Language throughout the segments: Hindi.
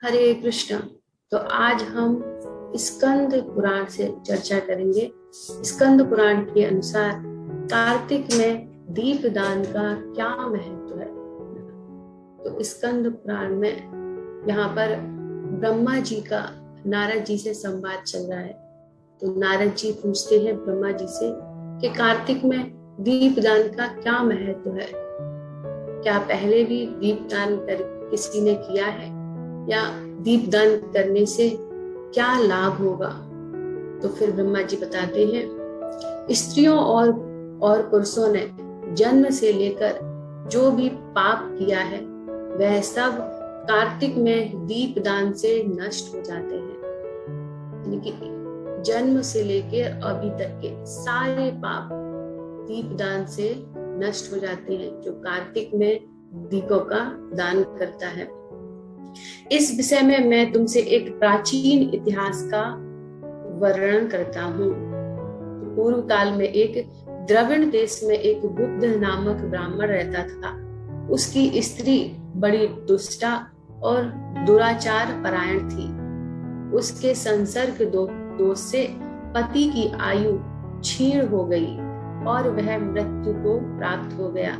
हरे कृष्णा। तो आज हम स्कंद पुराण से चर्चा करेंगे। स्कंद पुराण के अनुसार कार्तिक में दीपदान का क्या महत्व है। तो स्कंद पुराण में यहाँ पर ब्रह्मा जी का नारद जी से संवाद चल रहा है। तो नारद जी पूछते हैं ब्रह्मा जी से कि कार्तिक में दीपदान का क्या महत्व है, क्या पहले भी दीपदान कर किसी ने किया है या दीपदान करने से क्या लाभ होगा। तो फिर ब्रह्मा जी बताते हैं स्त्रियों और पुरुषों ने जन्म से लेकर जो भी पाप किया है वह सब कार्तिक में दीपदान से नष्ट हो जाते हैं। यानी कि जन्म से लेकर अभी तक के सारे पाप दीपदान से नष्ट हो जाते हैं जो कार्तिक में दीपों का दान करता है। इस विषय में मैं तुमसे एक प्राचीन इतिहास का वर्णन करता हूँ। पूर्व काल में एक द्रविड़ देश में एक बुद्ध नामक ब्राह्मण रहता था। उसकी स्त्री बड़ी दुष्टा और दुराचार परायण थी। उसके संसर्ग दोष से पति की आयु क्षीण हो गई और वह मृत्यु को प्राप्त हो गया।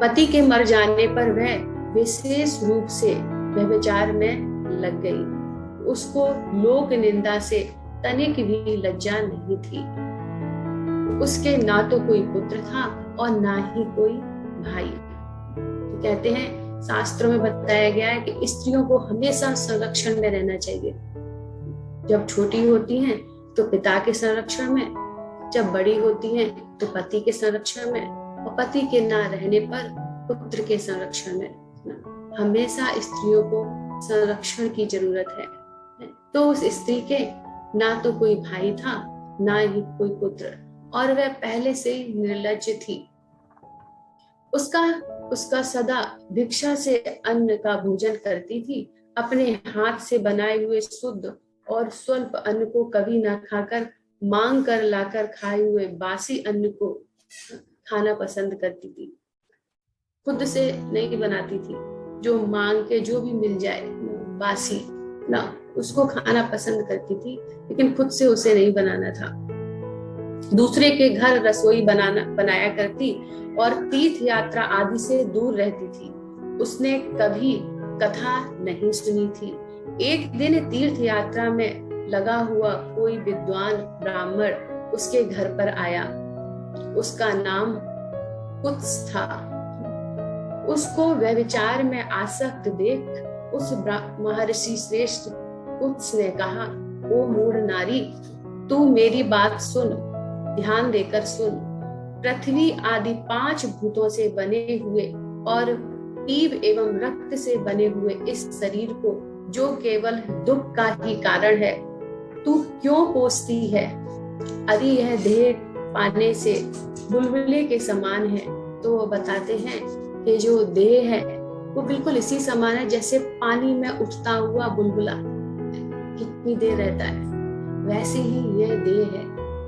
पति के मर जाने पर वह विशेष रूप से व्यभिचार में लग गई। उसको लोक निंदा से तनिक भी लज्जा नहीं थी। उसके ना तो कोई पुत्र था और ना ही कोई भाई। तो कहते हैं शास्त्रों में बताया गया है कि स्त्रियों को हमेशा संरक्षण में रहना चाहिए। जब छोटी होती हैं तो पिता के संरक्षण में, जब बड़ी होती हैं तो पति के संरक्षण में, और पति के ना रहने पर पुत्र के संरक्षण में। हमेशा स्त्रियों को संरक्षण की जरूरत है। तो उस स्त्री के ना तो कोई भाई था ना ही कोई पुत्र, और वह पहले से ही निर्लज्ज थी। उसका सदा भिक्षा से अन्न का भोजन करती थी। अपने हाथ से बनाए हुए शुद्ध और स्वल्प अन्न को कभी ना खाकर मांग कर लाकर खाए हुए बासी अन्न को खाना पसंद करती थी। खुद से नहीं बनाती थी, जो मांग के जो भी मिल जाए बासी ना उसको खाना पसंद करती थी, लेकिन खुद से उसे नहीं बनाना था। दूसरे के घर रसोई बनाया करती और तीर्थ यात्रा आदि से दूर रहती थी। उसने कभी कथा नहीं सुनी थी। एक दिन तीर्थ यात्रा में लगा हुआ कोई विद्वान ब्राह्मण उसके घर पर आया। उसका नाम कुत्स था। उसको व्यभिचार में आसक्त देख उस महर्षि श्रेष्ठ कुत्स ने कहा, ओ मूढ़ नारी, तू मेरी बात सुन, ध्यान देकर सुन। पृथ्वी आदि 5 भूतों से बने हुए और पीव एवं रक्त से बने हुए इस शरीर को, जो केवल दुख का ही कारण है, तू क्यों कोसती है? यदि यह देह पाने से बुलबुले के समान है, तो वो बताते हैं कि जो देह है वो बिल्कुल इसी समान है जैसे पानी में उठता हुआ बुलबुला कितनी देर रहता है, वैसे ही यह देह है।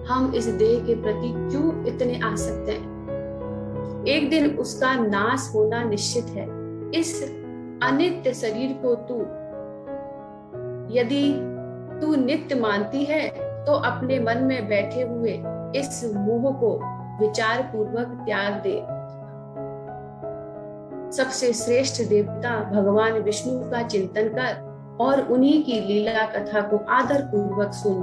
हम इस देह के प्रति क्यों इतने आसक्त हैं? एक दिन उसका नाश होना निश्चित है। इस अनित्य शरीर को यदि तू नित्य मानती है तो अपने मन में बैठे हुए इस मोह को विचार पूर्वक त्याग दे। सबसे श्रेष्ठ देवता भगवान विष्णु का चिंतन कर और उन्हीं की लीला कथा को आदर पूर्वक सुन।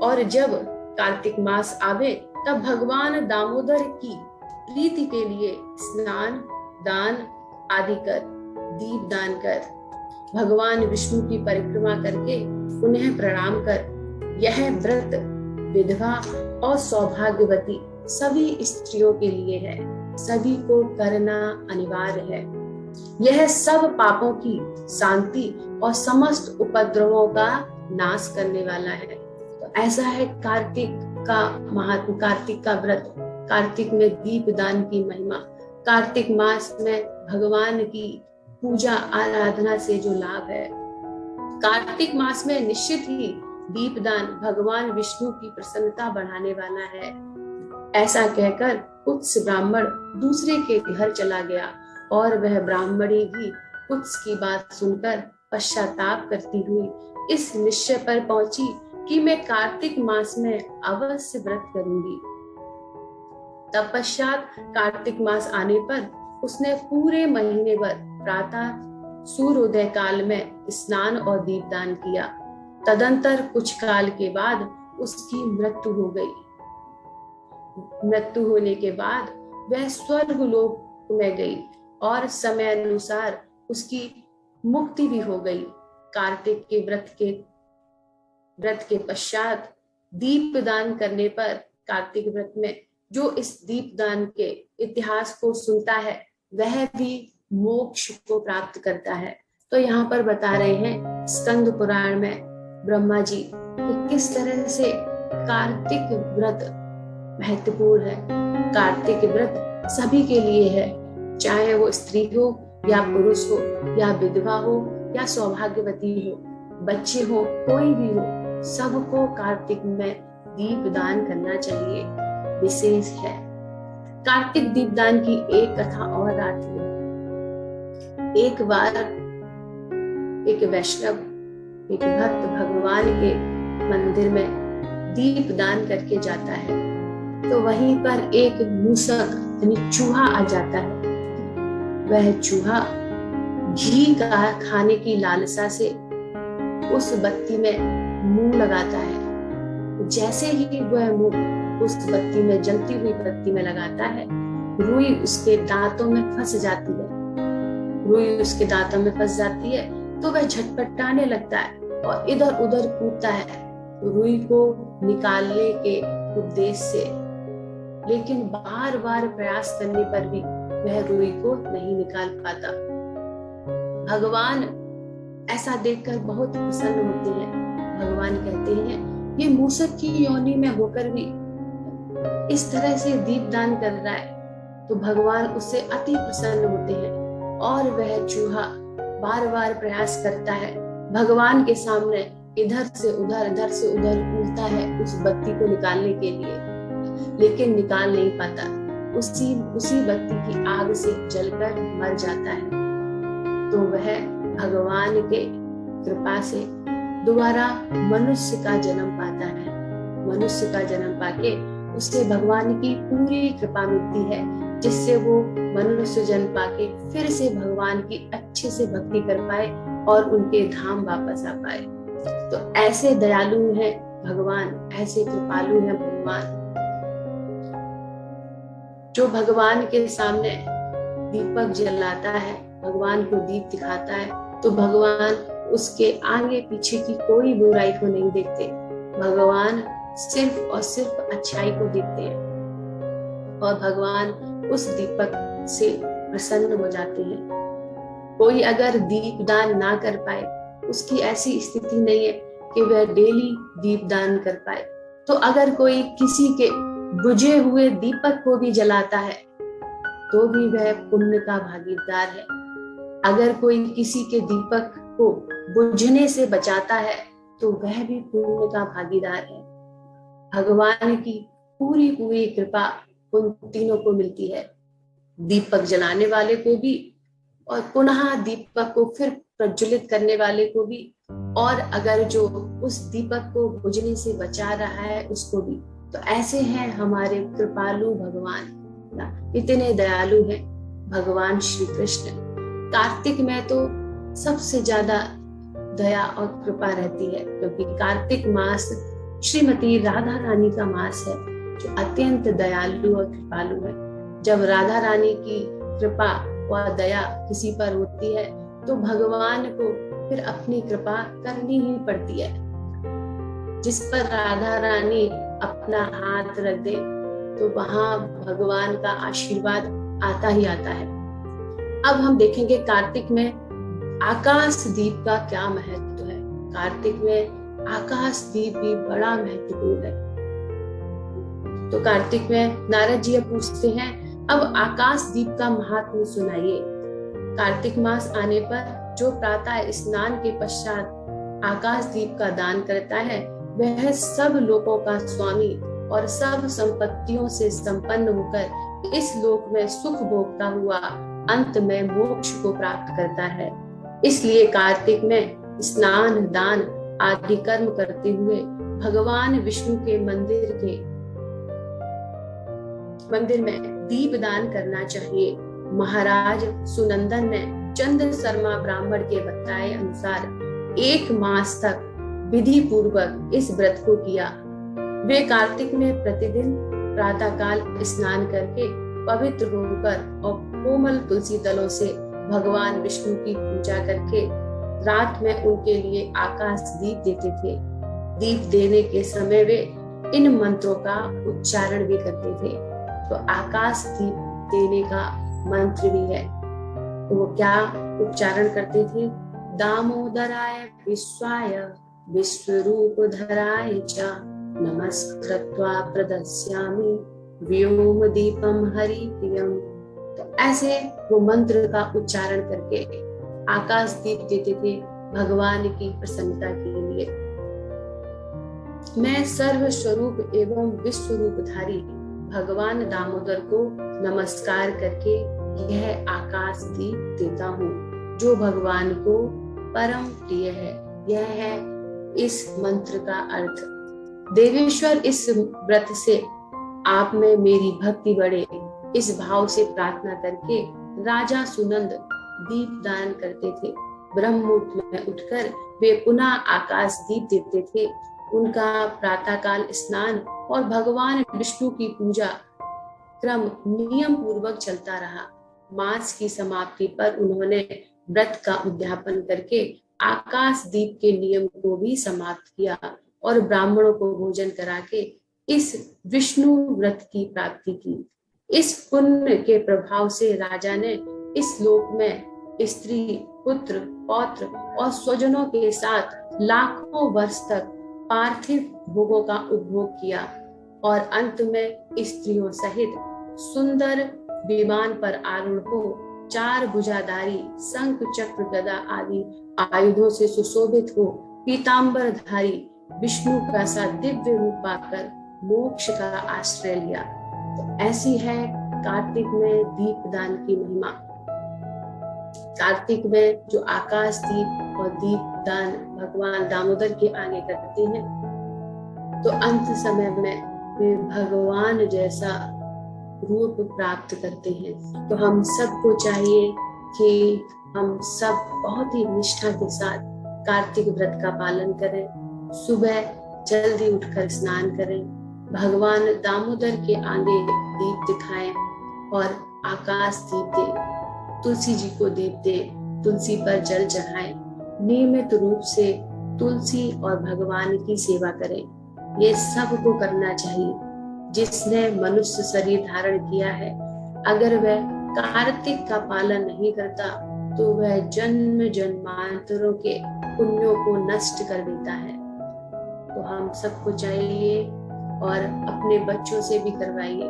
और जब कार्तिक मास आवे तब भगवान दामोदर की प्रीति के लिए स्नान दान आदि कर, दीप दान कर, भगवान विष्णु की परिक्रमा करके उन्हें प्रणाम कर। यह व्रत विधवा और सौभाग्यवती सभी स्त्रियों के लिए है, सभी को करना अनिवार्य है। यह सब पापों की शांति और समस्त उपद्रवों का नाश करने वाला है। तो ऐसा है कार्तिक का महात्म, कार्तिक का व्रत, कार्तिक में दीपदान की महिमा, कार्तिक मास में भगवान की पूजा आराधना से जो लाभ है। कार्तिक मास में निश्चित ही दीपदान भगवान विष्णु की प्रसन्नता बढ़ाने वाला है। ऐसा कहकर कुत्स ब्राह्मण दूसरे के घर चला गया और वह ब्राह्मणी भी कुछ की बात सुनकर पश्चाताप करती हुई इस निश्चय पर पहुंची कि मैं कार्तिक मास में अवश्य व्रत करूंगी। तत्पश्चात कार्तिक मास आने पर उसने पूरे महीने भर प्रातः सूर्योदय काल में स्नान और दीपदान किया। तदंतर कुछ काल के बाद उसकी मृत्यु हो गई। मृत्यु होने के बाद वह स्वर्ग लोक में गई और समय अनुसार उसकी मुक्ति भी हो गई। कार्तिक के व्रत के पश्चात दीपदान करने पर कार्तिक व्रत में जो इस दीपदान के इतिहास को सुनता है वह भी मोक्ष को प्राप्त करता है। तो यहाँ पर बता रहे हैं स्कंद पुराण में ब्रह्मा जी कि किस तरह से कार्तिक व्रत महत्वपूर्ण है। कार्तिक व्रत सभी के लिए है, चाहे वो स्त्री हो या पुरुष हो या विधवा हो या सौभाग्यवती हो, बच्चे हो, कोई भी हो, सबको कार्तिक में दीपदान करना चाहिए। विशेष है कार्तिक दीपदान की एक कथा और आती है। एक बार एक वैष्णव, एक भक्त भगवान के मंदिर में दीपदान करके जाता है, तो वहीं पर एक मूसक यानी चूहा आ जाता है। वह चूहा घी का खाने की लालसा से उस बत्ती में मुंह लगाता है। जैसे ही वह मुंह उस बत्ती में, जलती हुई बत्ती में लगाता है, रुई उसके दांतों में फंस जाती है। रुई उसके दांतों में फंस जाती है तो वह झटपटाने लगता है और इधर उधर कूदता है रुई को निकालने के उद्देश्य से, लेकिन बार बार प्रयास करने पर भी वह रुई को नहीं निकाल पाता। भगवान ऐसा देखकर बहुत प्रसन्न होते हैं। भगवान कहते हैं ये मूसक की योनि में होकर भी इस तरह से दीपदान कर रहा है, तो भगवान उससे अति प्रसन्न होते हैं और वह चूहा बार बार प्रयास करता है, भगवान के सामने इधर से उधर कूदता है उस बत्ती को निकालने के लिए, लेकिन निकाल नहीं पाता। उसी बत्ती की आग से जलकर मर जाता है। तो वह भगवान के कृपा से दोबारा मनुष्य का जन्म पाता है। मनुष्य का जन्म पाके उससे भगवान की पूरी कृपा मिलती है, जिससे वो मनुष्य जन्म पाके फिर से भगवान की अच्छे से भक्ति कर पाए और उनके धाम वापस आ पाए। तो ऐसे दयालु हैं भगवान, ऐसे कृपालु हैं भगवान। जो भगवान के सामने दीपक जलाता है, भगवान को दीप दिखाता है, तो भगवान उसके आगे पीछे की कोई बुराई को नहीं देखते। भगवान सिर्फ और सिर्फ अच्छाई को देखते हैं और भगवान उस दीपक से प्रसन्न हो जाते हैं। कोई अगर दीपदान ना कर पाए, उसकी ऐसी स्थिति नहीं है कि वह डेली दीपदान कर पाए, तो अगर कोई किसी के बुझे हुए दीपक को भी जलाता है तो भी वह पुण्य का भागीदार है। अगर कोई किसी के दीपक को बुझने से बचाता है तो वह भी पुण्य का भागीदार है। भगवान की पूरी कृपा उन तीनों को मिलती है, दीपक जलाने वाले को भी और पुनः दीपक को फिर प्रज्वलित करने वाले को भी, और अगर जो उस दीपक को बुझने से बचा रहा है उसको भी। तो ऐसे हैं हमारे कृपालु भगवान, इतने दयालु हैं भगवान श्री कृष्ण। कार्तिक में तो सबसे ज्यादा दया और कृपा रहती है, क्योंकि कार्तिक मास श्रीमती राधा रानी का मास है, जो अत्यंत दयालु और कृपालु है। जब राधा रानी की कृपा व दया किसी पर होती है तो भगवान को फिर अपनी कृपा करनी ही पड़ती है। जिस पर राधा रानी अपना हाथ रख दे तो वहां भगवान का आशीर्वाद आता ही आता है। अब हम देखेंगे कार्तिक में आकाश दीप का क्या महत्व है। कार्तिक में आकाश दीप भी बड़ा महत्वपूर्ण है। तो कार्तिक में नारद जी पूछते हैं, अब आकाश दीप का महात्म्य सुनाइए। कार्तिक मास आने पर जो प्रातः स्नान के पश्चात आकाश दीप का दान करता है, वह सब लोकों का स्वामी और सब संपत्तियों से संपन्न होकर इस लोक में सुख भोगता हुआ अंत में मोक्ष को प्राप्त करता है। इसलिए कार्तिक में स्नान, दान आदि कर्म करते हुए भगवान विष्णु के मंदिर में दीप दान करना चाहिए। महाराज सुनंदन ने चंद्र शर्मा ब्राह्मण के बताए अनुसार 1 मास तक विधि पूर्वक इस व्रत को किया। वे कार्तिक में प्रतिदिन प्रातःकाल स्नान करके पवित्र होकर और कोमल तुलसी दलों से भगवान विष्णु की पूजा करके रात में उनके लिए आकाश दीप देते थे। दीप देने के समय वे इन मंत्रों का उच्चारण भी करते थे। तो आकाश दीप देने का मंत्र भी है। तो वो क्या उच्चारण करते थे? दामोदराय विश्वाय विश्वरूप धराय च नमस्कृत्वा प्रदस्यामि व्योम दीपम हरि प्रियम। तो ऐसे वो मंत्र का उच्चारण करके आकाश दीप देते थे भगवान की प्रसन्नता के लिए। मैं सर्व स्वरूप एवं विश्व रूपधारी भगवान दामोदर को नमस्कार करके यह आकाश दीप देता हूँ, जो भगवान को परम प्रिय है। यह है इस मंत्र का अर्थ। देवेश्वर, इस व्रत से आप में मेरी भक्ति बढ़े, इस भाव से प्रार्थना करके राजा सुनंद दीप दान करते थे। ब्रह्म मुहूर्त में उठकर वे पुनः आकाश दीप देते थे। उनका प्रातःकाल स्नान और भगवान विष्णु की पूजा क्रम नियम पूर्वक चलता रहा। मास की समाप्ति पर उन्होंने व्रत का उद्यापन करके आकाश दीप के नियम को भी समाप्त किया और ब्राह्मणों को भोजन करा के इस विष्णु व्रत की प्राप्ति की। इस पुण्य के प्रभाव से राजा ने इस लोक में स्त्री, पुत्र, पौत्र और स्वजनों के साथ लाखों वर्ष तक पार्थिव भोगों का उपभोग किया और अंत में स्त्रियों सहित सुंदर विमान पर आरूढ़ हो 4 भुजाधारी शंख, चक्र, गदा आदि आयुधों से सुशोभित हो पीतांबरधारी विष्णु का सा दिव्य रूप पाकर मोक्ष का आश्रय लिया। तो ऐसी है कार्तिक में दीपदान की महिमा। कार्तिक में जो आकाश दीप और दीपदान भगवान दामोदर के आगे करते हैं, तो अंत समय में वे भगवान जैसा रूप प्राप्त करते हैं। तो हम सबको चाहिए कि हम सब बहुत ही निष्ठा के साथ कार्तिक व्रत का पालन करें। सुबह जल्दी उठकर स्नान करें, भगवान दामोदर के आगे दीप दिखाएं और आकाश दीप दें, तुलसी जी को दीप दें, तुलसी पर जल चढ़ाएं, नियमित रूप से तुलसी और भगवान की सेवा करें। ये सबको करना चाहिए। जिसने मनुष्य शरीर धारण किया है, अगर वह कार्तिक का पालन नहीं करता तो वह जन्म जन्मांतरों के पुण्यों को नष्ट कर देता है। तो हम सबको चाहिए और अपने बच्चों से भी करवाइए।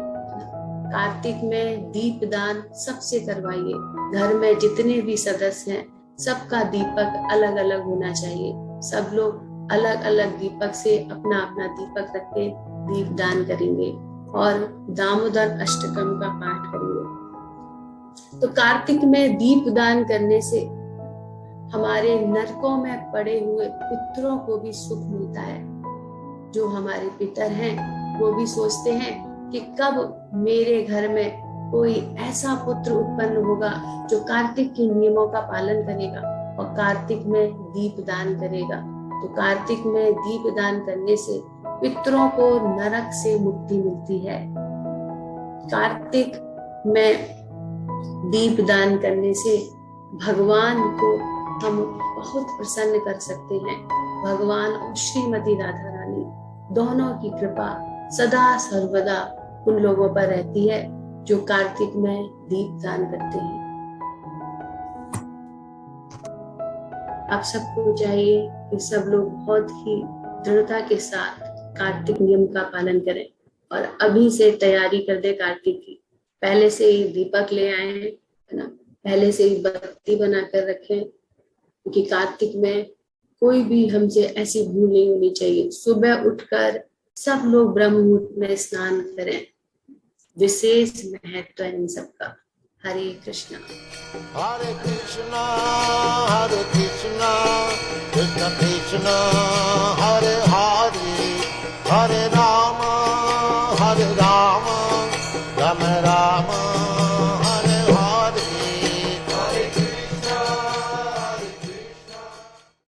कार्तिक में दीपदान सबसे करवाइए। घर में जितने भी सदस्य हैं, सबका दीपक अलग अलग होना चाहिए। सब लोग अलग अलग दीपक से अपना अपना दीपक रख के दीपदान करेंगे और दामोदर अष्टकम का पाठ करेंगे। तो कार्तिक में दीपदान करने से हमारे नरकों में पड़े हुए पुत्रों को भी सुख मिलता है। जो हमारे पितर हैं वो भी सोचते हैं कि कब मेरे घर में कोई ऐसा पुत्र उत्पन्न होगा जो कार्तिक के नियमों का पालन करेगा और कार्तिक में दीपदान करेगा। तो कार्तिक में दीपदान करने से पितरों को नरक से मुक्ति मिलती है। कार्तिक में दीपदान करने से भगवान को हम बहुत प्रसन्न कर सकते हैं। भगवान और श्रीमती राधा रानी दोनों की कृपा सदा सर्वदा उन लोगों पर रहती है जो कार्तिक में दीपदान करते हैं। आप सबको चाहिए कि सब लोग बहुत ही दृढ़ता के साथ कार्तिक नियम का पालन करें और अभी से तैयारी कर दे कार्तिक की। पहले से ही दीपक ले आए हैं, है ना, पहले से ही बत्ती बना कर रखें, क्योंकि कार्तिक में कोई भी हमसे ऐसी भूल नहीं होनी चाहिए। सुबह उठकर सब लोग ब्रह्म मुहूर्त में स्नान करें। विशेष महत्व है इन सबका। हरे Krishna. Hare Krishna, Hare Krishna, Krishna Krishna, Hare Hare, Hare Rama, Rama Rama,